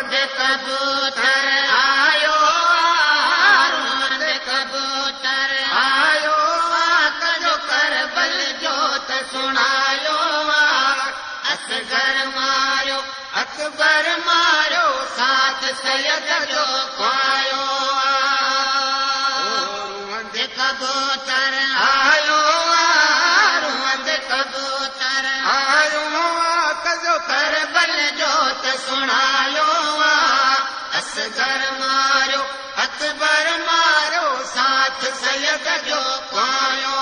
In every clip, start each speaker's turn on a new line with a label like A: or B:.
A: कबूतर आयो कबूतर आयो कजो करबल जोत सुनायो असगर मारो अकबर मारो साथ सैयद जो पायो कबूतर आयो कबूतर आयो कजो करबल जोत सुनायो असगर मारो अकबर मारो साथ सैयद जो पायो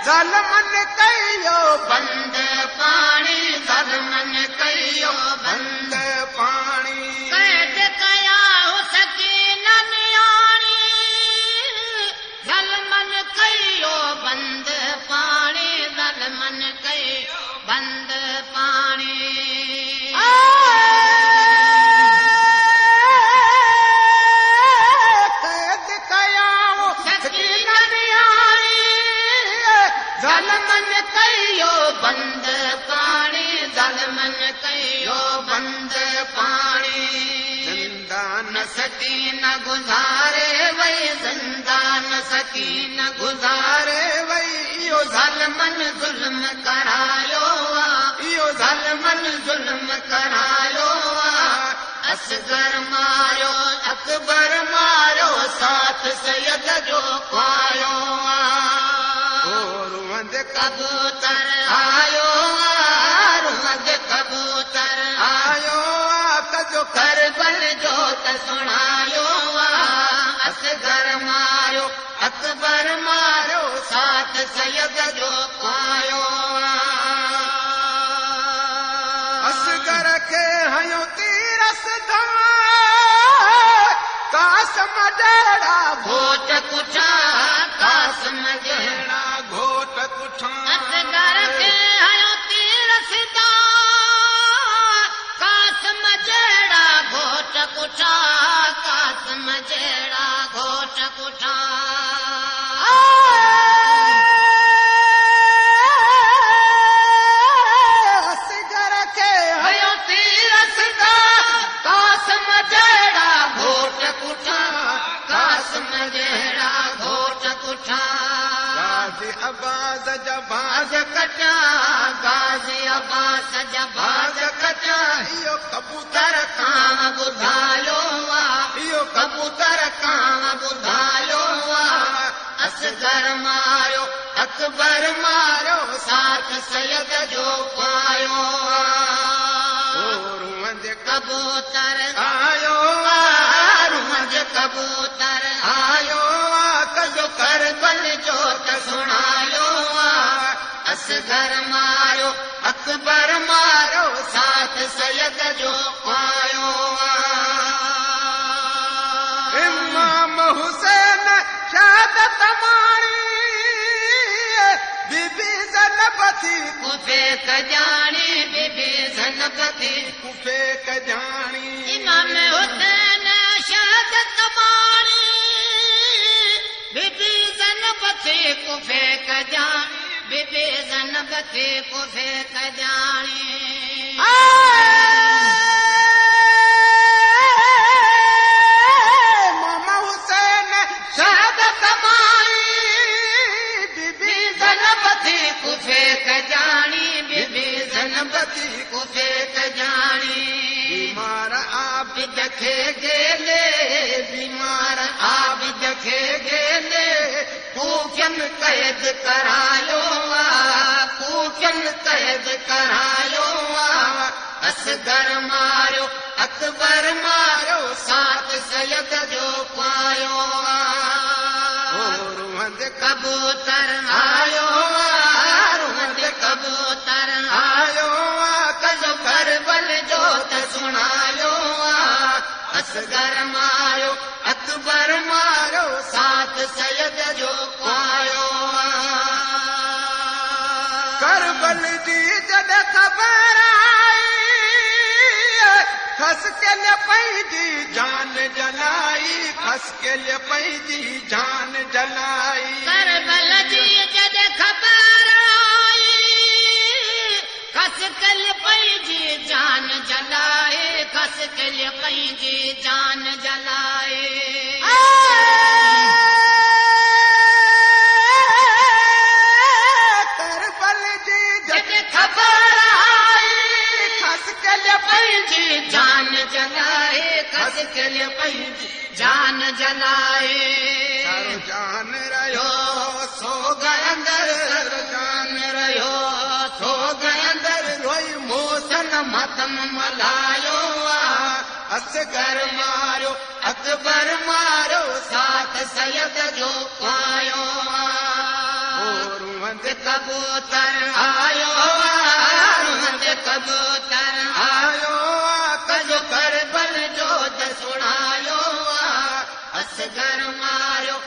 A: ज़ल्मन कयो बंद पानी ज़ल्मन कयो बंद पानी कैद कया सकीन नियाणी ज़ल्मन कयो बंद पानी ज़ल्मन कयो बंद पानी ज़ल्मन कयो बंद पानी ज़ल्मन कयो बंद पानी ज़िंदान सकीन गुज़ारे वई ज़िंदान सकीन गुज़ारे वई इहो ज़ल्मन ज़ुल्म करायो इहो ज़ल्मन ज़ुल्म करायो असगर मारो अकबर मारो साथ सैयद जो पायो कबूतर आयो कबूतर आयो कजो करबल जोत सुनायो असगर मारो अकबर मारो साथ सैयद जो पायो असगर के हयो तीरस कासम जड़ा घोट कुछा कासम जड़ा घोट कुछा असगर के हयो तीरस कासम जड़ा घोट कुछा कासम जड़ा घोट कुछा असगर के हयो तीरस कासम जड़ा घोट कुछा कासम जड़ा घोट कुछा गाज़ी अब्बास जबाज कचा गाज़ी अब्बास जबाज कचा इहो कबूतर कां ॿुधायो इहो कबूतर कां ॿुधायो असगर मारो अकबर मारो साथ सैयद जो पायो कबूतर आयो कबूतर आयो कजो करबल जोत सुनायो असगर मारो अकबर मारो साथ सैयद जो पायो इमाम हुसैन शहादत मारी बीबी ज़नबती कुफे कजानी बीबी ज़नबती कुफे कजानी इमाम हुसैन शहादत मारी बीबी ज़नबती कुफे कजानी बीबी ज़नबती कुफे कजानी मामा हुसैन शहादत मारी बीबी ज़नबती कुफे कजानी बीबी ज़नबती कुफे कजानी बीमार आबिद खे गेले बीमार आबिद खे गेले कूफन कैद करायो कूफन कैद करायो असगर मारो अकबर मारो साथ सैयद जो पायो कबूतर आयो कबूतर आयो कजो करबल जोत सुनायो असगर मारो अकबर मारो साथ सैयद जो पायो करबल जी जद खबर आई खस के लिए पैदी जान जलाई खस के लिए पैदी जान जलाई करबल जी जद खबर
B: के लिए पंहिंजी जान जलाए
A: करबल जी
B: जब खबर आई खस के लिए पंहिंजी जान जलाए खस के लिए पंहिंजी जान जलाए
A: सर जान रहियो सो गंदर
B: जान रहियो सो गंदर
A: रोई मोसन मतम मलायो असगर मारियो
B: अकबर मारो साथ सैयद जो पायो
A: रुहंद
B: कबूतर आयो रुहंद कबूतर
A: आयो
B: कजो करबल जो सुनायो असगर मारो